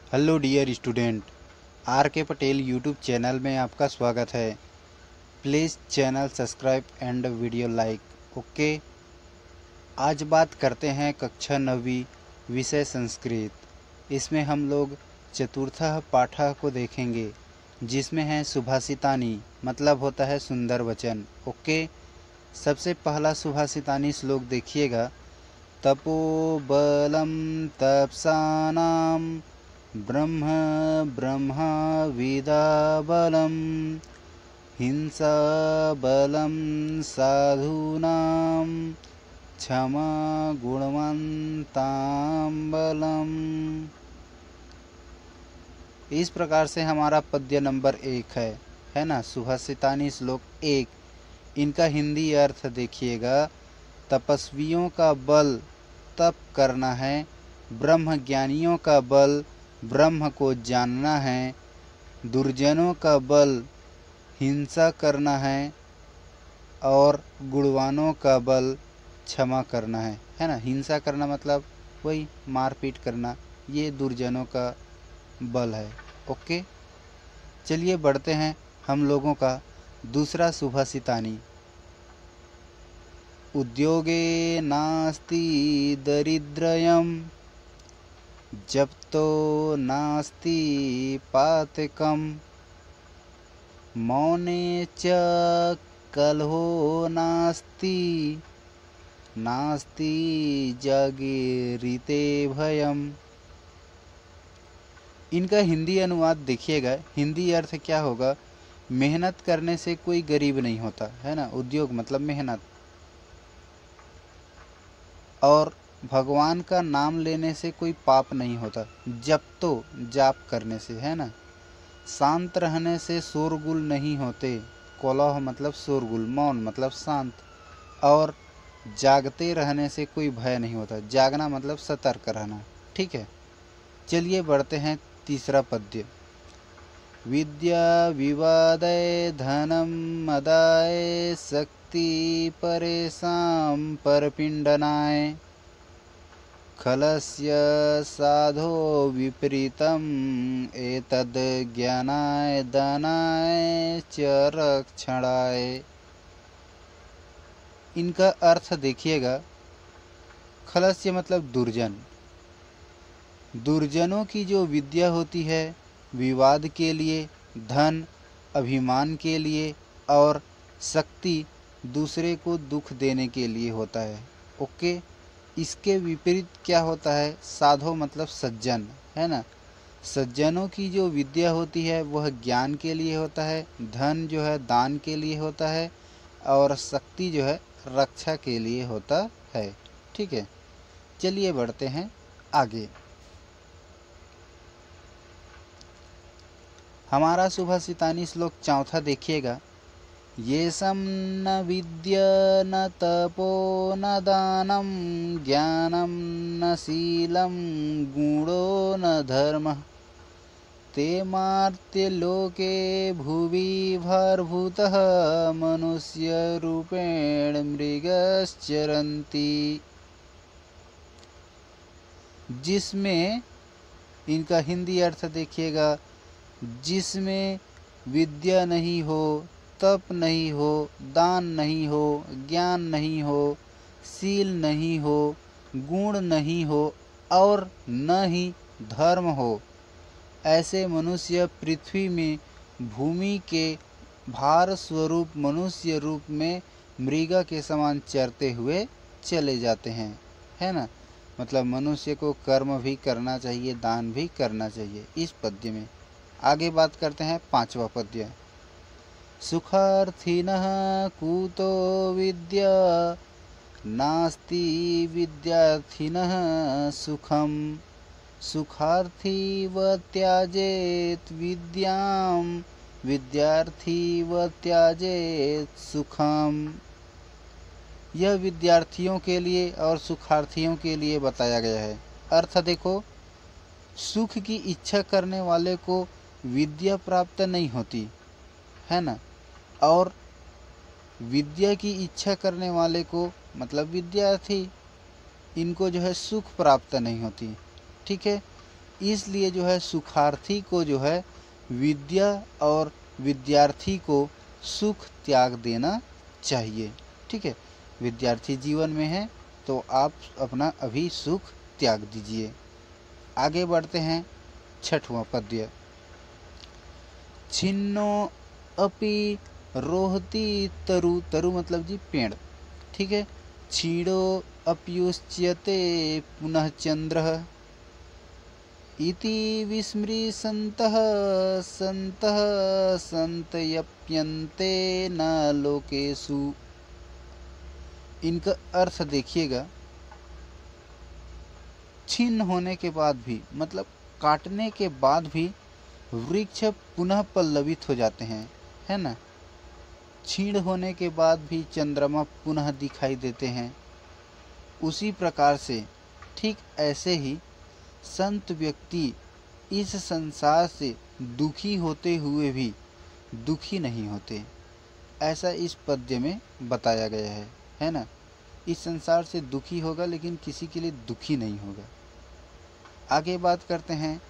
Hello dear student, are के Patel YouTube channel में आपका स्वागत है। Please channel subscribe and video like. Okay, आज बात करते हैं कक्षा 9वीं विषय संस्कृत। इसमें हम लोग चतुर्थः पाठः को देखेंगे, जिसमें है सुभाषितानी, मतलब होता है सुंदर वचन। ओके, सबसे पहला सुभाषितानी श्लोक देखिएगा। तपोबलं तपसानां ब्रह्म ब्रह्मा विदाबलं हिंसा बलं साधूनां क्षमा गुणवंतां बलम। इस प्रकार से हमारा पद्य नंबर 1 है ना। सुभाषितानी श्लोक 1, इनका हिंदी अर्थ देखिएगा। तपस्वियों का बल तप करना है, ब्रह्म ज्ञानियों का बल ब्रह्म को जानना है, दुर्जनों का बल हिंसा करना है और गुणवानों का बल क्षमा करना है ना। हिंसा करना मतलब वही मारपीट करना, ये दुर्जनों का बल है। ओके, चलिए बढ़ते हैं हम लोगों का दूसरा सुभाषितानी। उद्योगे नास्ति दरिद्रयं जप्तो नास्ति पातकं मौने च कलहो नास्ति नास्ति जागीरिते भयम। इनका हिंदी अनुवाद देखिएगा। हिंदी अर्थ क्या होगा? मेहनत करने से कोई गरीब नहीं होता, है ना। उद्योग मतलब मेहनत, और भगवान का नाम लेने से कोई पाप नहीं होता। जप तो जाप करने से, है ना। शांत रहने से शोरगुल नहीं होते। कोलाह मतलब शोरगुल, मौन मतलब शांत। और जागते रहने से कोई भय नहीं होता। जागना मतलब सतर्क रहना। ठीक है, चलिए बढ़ते हैं तीसरा पद्य। विद्या विवादय धनम मदाय शक्ति परेशां परपिंडनाय खलस्य साधो विपरीतम एतद् ज्ञानाय दानाय च रक्षणाय। इनका अर्थ देखिएगा। खलस्य मतलब दुर्जन। दुर्जनों की जो विद्या होती है विवाद के लिए, धन अभिमान के लिए, और शक्ति दूसरे को दुख देने के लिए होता है। ओके, इसके विपरीत क्या होता है? साधो मतलब सज्जन, है ना। सज्जनों की जो विद्या होती है वह ज्ञान के लिए होता है, धन जो है दान के लिए होता है, और शक्ति जो है रक्षा के लिए होता है। ठीक है, चलिए बढ़ते हैं आगे। हमारा सुभाषितानी श्लोक 4 देखिएगा। येषं न विद्या न तपो न दानं ज्ञानं न शीलं गुणो न धर्मः ते मार्त्यलोके भुवि भारभूतः मनुष्यरूपेण मृगश्चरन्ति। जिसमें, इनका हिंदी अर्थ देखिएगा, जिसमें विद्या नहीं हो, तप नहीं हो, दान नहीं हो, ज्ञान नहीं हो, शील नहीं हो, गुण नहीं हो, और न ही धर्म हो, ऐसे मनुष्य पृथ्वी में भूमि के भार स्वरूप मनुष्य रूप में मृग के समान चरते हुए चले जाते हैं, है ना। मतलब मनुष्य को कर्म भी करना चाहिए, दान भी करना चाहिए। इस पद्य में आगे बात करते हैं 5वां पद्य। सुखार्थिनः कुतो विद्या नास्ति विद्यार्थिनः सुखम सुखार्थी व त्याजेत विद्यां विद्यार्थी व त्याजेत सुखम। यह विद्यार्थियों के लिए और सुखार्थियों के लिए बताया गया है। अर्थ देखो, सुख की इच्छा करने वाले को विद्या प्राप्त नहीं होती, है ना। और विद्या की इच्छा करने वाले को, मतलब विद्यार्थी, इनको जो है सुख प्राप्त नहीं होती। ठीक है, इसलिए जो है सुखार्थी को जो है विद्या और विद्यार्थी को सुख त्याग देना चाहिए। ठीक है, विद्यार्थी जीवन में है तो आप अपना अभी सुख त्याग दीजिए। आगे बढ़ते हैं, छठवां पद्य। छिन्नो अपि रोहति तरु, तरु मतलब जी पेड़। ठीक है, क्षीणो अप्युच्यते पुनः चंद्रः इति विस्मृसन्तः सन्तः संतयप्यन्ते न लोकेषु। इनका अर्थ देखिएगा, छिन्न होने के बाद भी मतलब काटने के बाद भी वृक्ष पुनः पल्लवित हो जाते हैं, है ना। क्षीण होने के बाद भी चंद्रमा पुनः दिखाई देते हैं। उसी प्रकार से ठीक ऐसे ही संत व्यक्ति इस संसार से दुखी होते हुए भी दुखी नहीं होते, ऐसा इस पद्य में बताया गया है ना। इस संसार से दुखी होगा लेकिन किसी के लिए दुखी नहीं होगा। आगे बात करते हैं,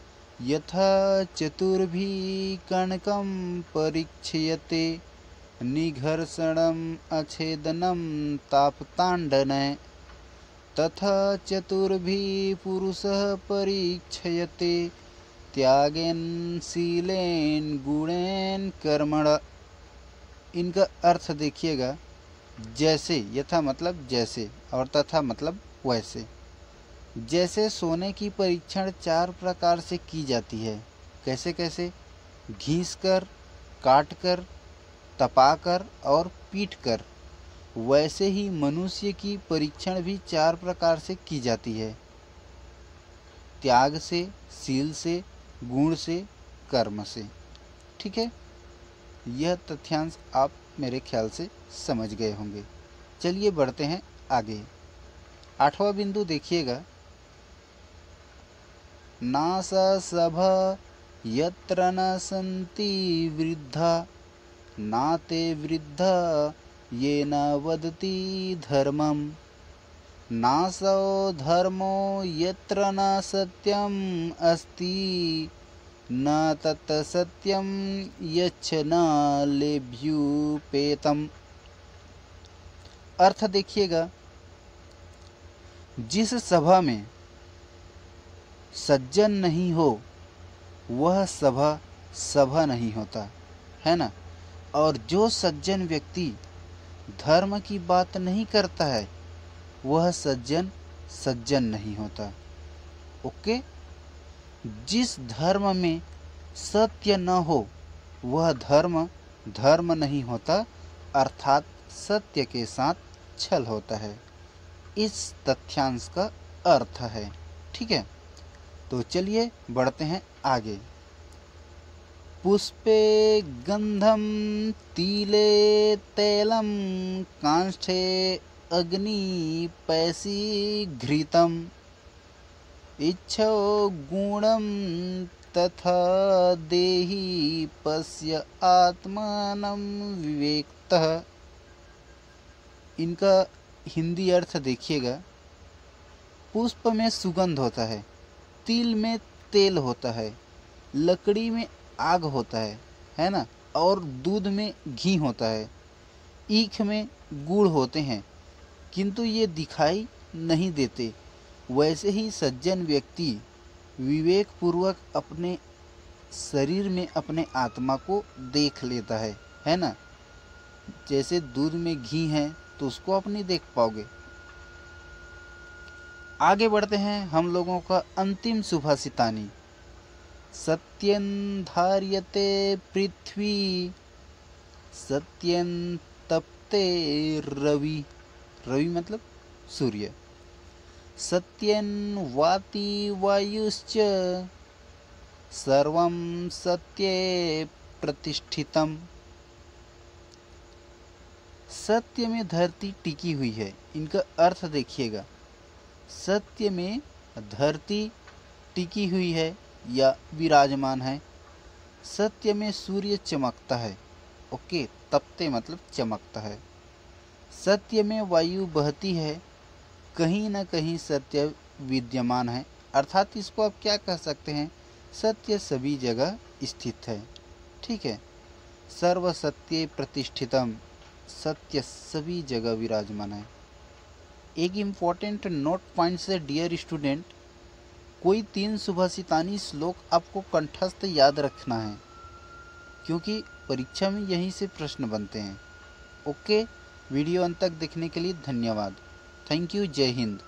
यथा चतुर्भी कणकं परीक्षयते निघर्षणम अच्छेदनम तापतांडनय तथा चतुर्भी पुरुषः परीक्षयते त्यागेन शीलेन गुणेन कर्मण। इनका अर्थ देखिएगा, जैसे, यथा मतलब जैसे और तथा मतलब वैसे। जैसे सोने की परीक्षण 4 प्रकार से की जाती है। कैसे कैसे? घींचकर, काटकर, तपाकर और पीटकर। वैसे ही मनुष्य की परीक्षण भी 4 प्रकार से की जाती है, त्याग से, शील से, गुण से, कर्म से। ठीक है, यह तथ्यांश आप मेरे ख्याल से समझ गए होंगे। चलिए बढ़ते हैं आगे। 8वां बिंदु देखिएगा, नास सभा यत्र न सन्ति वृद्धा नाते वृद्धा ये न वदति धर्मम नासो धर्मो यत्र न सत्यम अस्ति न तत् सत्यम यच्छ न लेभ्युपेतम। अर्थ देखिएगा, जिस सभा में सज्जन नहीं हो वह सभा सभा नहीं होता, है ना। और जो सज्जन व्यक्ति धर्म की बात नहीं करता है वह सज्जन सज्जन नहीं होता। ओके, जिस धर्म में सत्य न हो वह धर्म धर्म नहीं होता, अर्थात सत्य के साथ छल होता है। इस तथ्यांश का अर्थ है। ठीक है, तो चलिए बढ़ते हैं आगे। पुष्पे गंधम तीले तैलम कांष्ठे अग्नि पैसी घृतम इच्छो गुणम तथा देहि पश्य आत्मानं विवेकतः। इनका हिंदी अर्थ देखिएगा, पुष्प में सुगंध होता है, तिल में तेल होता है, लकड़ी में आग होता है ना, और दूध में घी होता है, ईख में गुड़ होते हैं, किंतु ये दिखाई नहीं देते। वैसे ही सज्जन व्यक्ति विवेक पूर्वक अपने शरीर में अपने आत्मा को देख लेता है ना। जैसे दूध में घी है तो उसको आप नहीं देख पाओगे। आगे बढ़ते हैं, हम लोगों का अंतिम सुभाषितानी। सत्यं धार्यते पृथ्वी सत्यं तप्ते रवि, रवि मतलब सूर्य, सत्यं वाति वायुश्च सर्वं सत्ये प्रतिष्ठितम्। सत्य में धरती टिकी हुई है। इनका अर्थ देखिएगा, सत्य में धरती टिकी हुई है या विराजमान है। सत्य में सूर्य चमकता है। ओके, तपते मतलब चमकता है। सत्य में वायु बहती है, कहीं न कहीं सत्य विद्यमान है, अर्थात इसको आप क्या कह सकते हैं, सत्य सभी जगह स्थित है। ठीक है, सर्व सत्य प्रतिष्ठितम, सत्य सभी जगह विराजमान है। एक इम्पॉर्टेंट नोट पॉइंट से डियर स्टूडेंट, कोई 3 सुभाषितानी श्लोक आपको कंठस्थ याद रखना है, क्योंकि परीक्षा में यहीं से प्रश्न बनते हैं। ओके, वीडियो अंत तक देखने के लिए धन्यवाद। Thank you. जय हिंद।